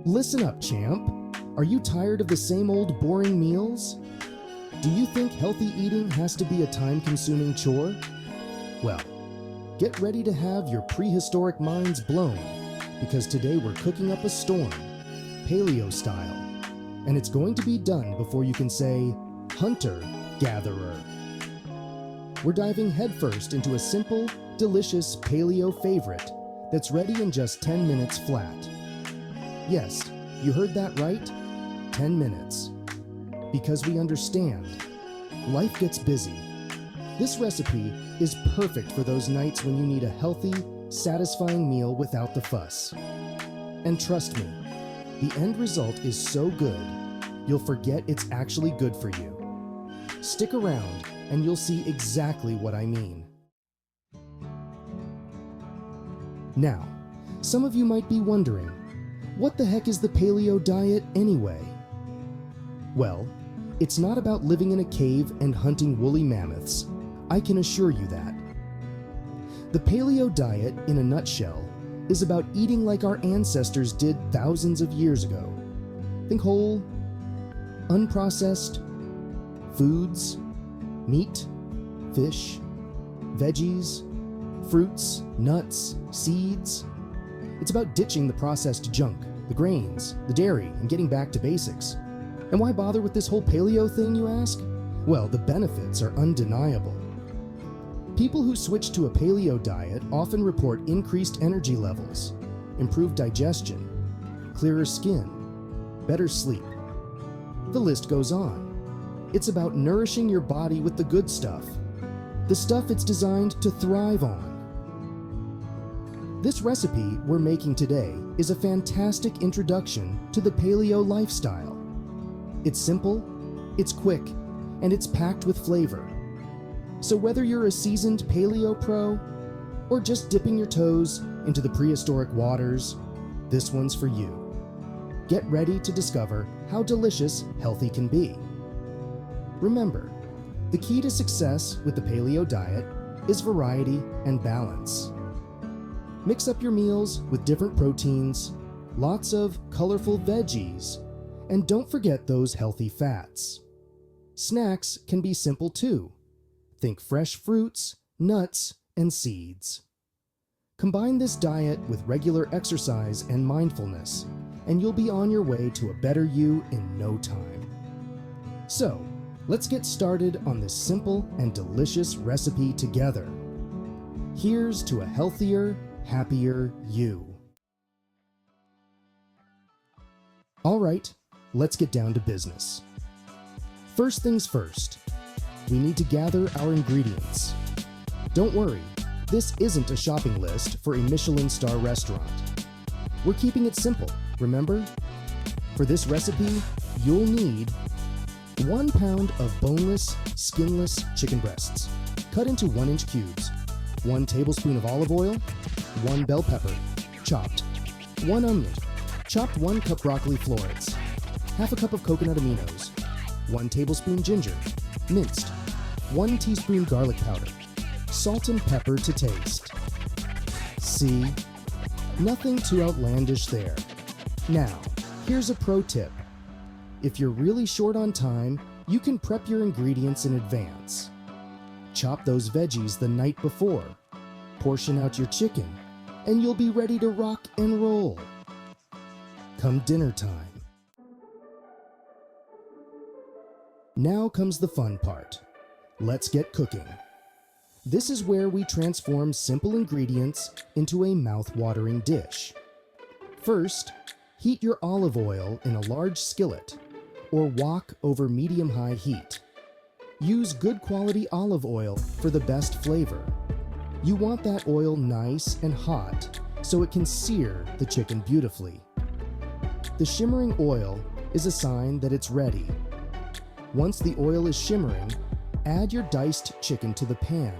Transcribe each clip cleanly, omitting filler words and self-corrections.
Listen up, champ. Are you tired of the same old boring meals? Do you think healthy eating has to be a time-consuming chore? Well, get ready to have your prehistoric minds blown, because today we're cooking up a storm, paleo style, and it's going to be done before you can say, hunter-gatherer. We're diving headfirst into a simple, delicious paleo favorite that's ready in just 10 minutes flat. Yes, you heard that right? 10 minutes. Because we understand, life gets busy. This recipe is perfect for those nights when you need a healthy, satisfying meal without the fuss. And trust me, the end result is so good, you'll forget it's actually good for you. Stick around and you'll see exactly what I mean. Now, some of you might be wondering, what the heck is the paleo diet anyway? Well, it's not about living in a cave and hunting woolly mammoths. I can assure you that. The paleo diet, in a nutshell, is about eating like our ancestors did thousands of years ago. Think whole, unprocessed foods, meat, fish, veggies, fruits, nuts, seeds. It's about ditching the processed junk, the grains, the dairy, and getting back to basics. And why bother with this whole paleo thing, you ask? Well, the benefits are undeniable. People who switch to a paleo diet often report increased energy levels, improved digestion, clearer skin, better sleep. The list goes on. It's about nourishing your body with the good stuff, the stuff it's designed to thrive on. This recipe we're making today is a fantastic introduction to the paleo lifestyle. It's simple, it's quick, and it's packed with flavor. So whether you're a seasoned paleo pro or just dipping your toes into the prehistoric waters, this one's for you. Get ready to discover how delicious healthy can be. Remember, the key to success with the paleo diet is variety and balance. Mix up your meals with different proteins, lots of colorful veggies, and don't forget those healthy fats. Snacks can be simple too. Think fresh fruits, nuts, and seeds. Combine this diet with regular exercise and mindfulness, and you'll be on your way to a better you in no time. So, let's get started on this simple and delicious recipe together. Here's to a healthier, happier you. All right, let's get down to business. First things first, we need to gather our ingredients. Don't worry, this isn't a shopping list for a Michelin star restaurant. We're keeping it simple, remember? For this recipe, you'll need 1 pound of boneless, skinless chicken breasts, cut into 1-inch cubes, 1 tablespoon of olive oil, 1 bell pepper, chopped, 1 onion, chopped 1 cup broccoli florets, half a cup of coconut aminos, 1 tablespoon ginger, minced, 1 teaspoon garlic powder, salt and pepper to taste. See? Nothing too outlandish there. Now, here's a pro tip. If you're really short on time, you can prep your ingredients in advance. Chop those veggies the night before, portion out your chicken, and you'll be ready to rock and roll. Come dinner time. Now comes the fun part. Let's get cooking. This is where we transform simple ingredients into a mouth-watering dish. First, heat your olive oil in a large skillet, or wok over medium-high heat. Use good quality olive oil for the best flavor. You want that oil nice and hot so it can sear the chicken beautifully. The shimmering oil is a sign that it's ready. Once the oil is shimmering, add your diced chicken to the pan.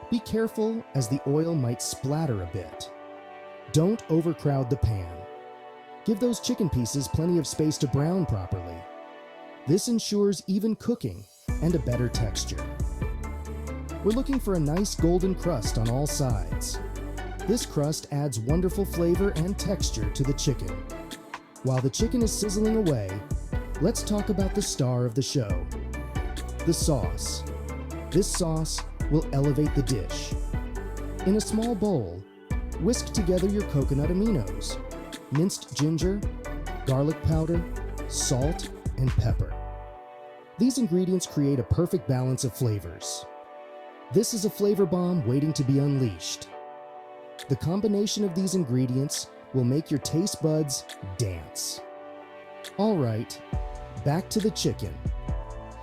Be careful as the oil might splatter a bit. Don't overcrowd the pan. Give those chicken pieces plenty of space to brown properly. This ensures even cooking and a better texture. We're looking for a nice golden crust on all sides. This crust adds wonderful flavor and texture to the chicken. While the chicken is sizzling away, let's talk about the star of the show, the sauce. This sauce will elevate the dish. In a small bowl, whisk together your coconut aminos, minced ginger, garlic powder, salt, and pepper. These ingredients create a perfect balance of flavors. This is a flavor bomb waiting to be unleashed. The combination of these ingredients will make your taste buds dance. All right, back to the chicken.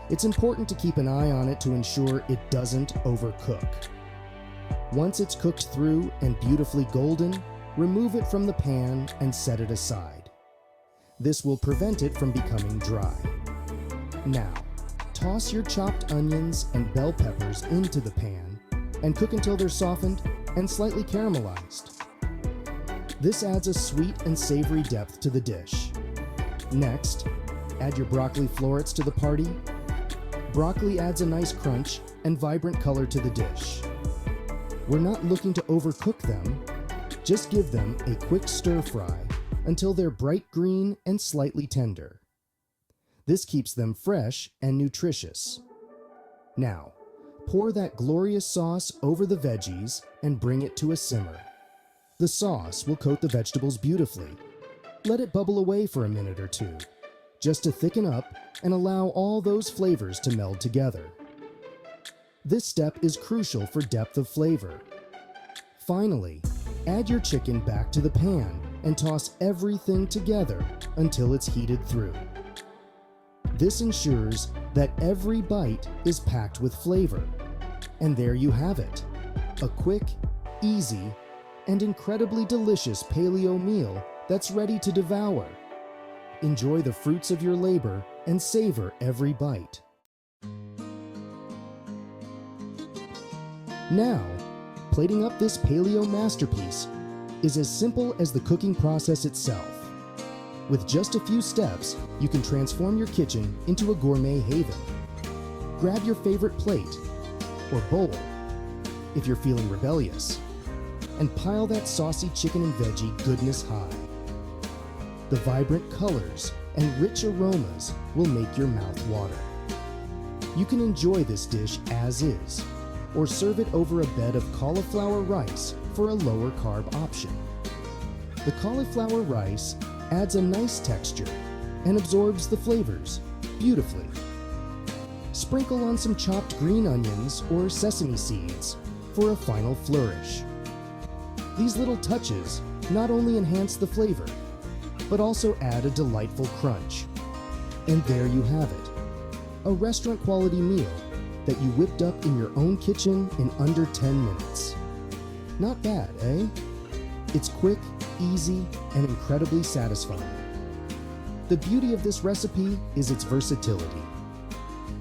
It's important to keep an eye on it to ensure it doesn't overcook. Once it's cooked through and beautifully golden, remove it from the pan and set it aside. This will prevent it from becoming dry. Now, toss your chopped onions and bell peppers into the pan and cook until they're softened and slightly caramelized. This adds a sweet and savory depth to the dish. Next, add your broccoli florets to the party. Broccoli adds a nice crunch and vibrant color to the dish. We're not looking to overcook them, just give them a quick stir fry until they're bright green and slightly tender. This keeps them fresh and nutritious. Now, pour that glorious sauce over the veggies and bring it to a simmer. The sauce will coat the vegetables beautifully. Let it bubble away for a minute or two, just to thicken up and allow all those flavors to meld together. This step is crucial for depth of flavor. Finally, add your chicken back to the pan and toss everything together until it's heated through. This ensures that every bite is packed with flavor. And there you have it, a quick, easy, and incredibly delicious paleo meal that's ready to devour. Enjoy the fruits of your labor and savor every bite. Now, plating up this paleo masterpiece is as simple as the cooking process itself. With just a few steps, you can transform your kitchen into a gourmet haven. Grab your favorite plate or bowl if you're feeling rebellious, and pile that saucy chicken and veggie goodness high. The vibrant colors and rich aromas will make your mouth water. You can enjoy this dish as is, or serve it over a bed of cauliflower rice for a lower carb option. The cauliflower rice adds a nice texture and absorbs the flavors beautifully. Sprinkle on some chopped green onions or sesame seeds for a final flourish. These little touches not only enhance the flavor, but also add a delightful crunch. And there you have it, a restaurant quality meal that you whipped up in your own kitchen in under 10 minutes. Not bad, eh? It's quick, easy, and incredibly satisfying. The beauty of this recipe is its versatility.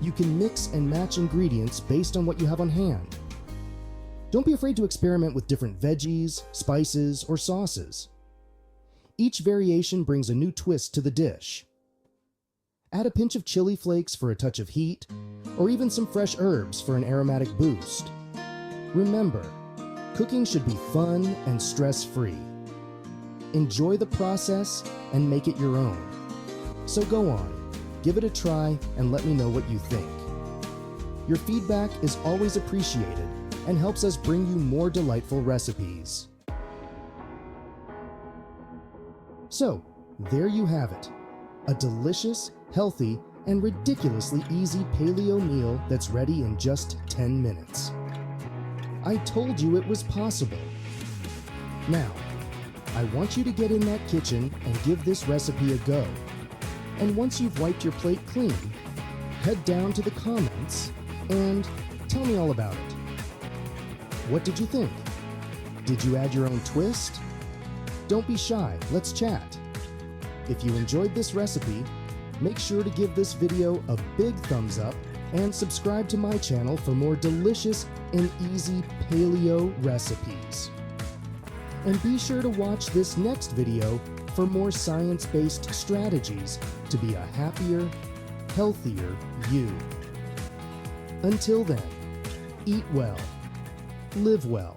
You can mix and match ingredients based on what you have on hand. Don't be afraid to experiment with different veggies, spices, or sauces. Each variation brings a new twist to the dish. Add a pinch of chili flakes for a touch of heat, or even some fresh herbs for an aromatic boost. Remember, cooking should be fun and stress-free. Enjoy the process and make it your own. So go on, give it a try, and let me know what you think. Your feedback is always appreciated and helps us bring you more delightful recipes. So, there you have it, a delicious, healthy, and ridiculously easy paleo meal that's ready in just 10 minutes. I told you it was possible. Now, I want you to get in that kitchen and give this recipe a go. And once you've wiped your plate clean, head down to the comments and tell me all about it. What did you think? Did you add your own twist? Don't be shy, let's chat. If you enjoyed this recipe, make sure to give this video a big thumbs up and subscribe to my channel for more delicious and easy paleo recipes. And be sure to watch this next video for more science-based strategies to be a happier, healthier you. Until then, eat well, live well,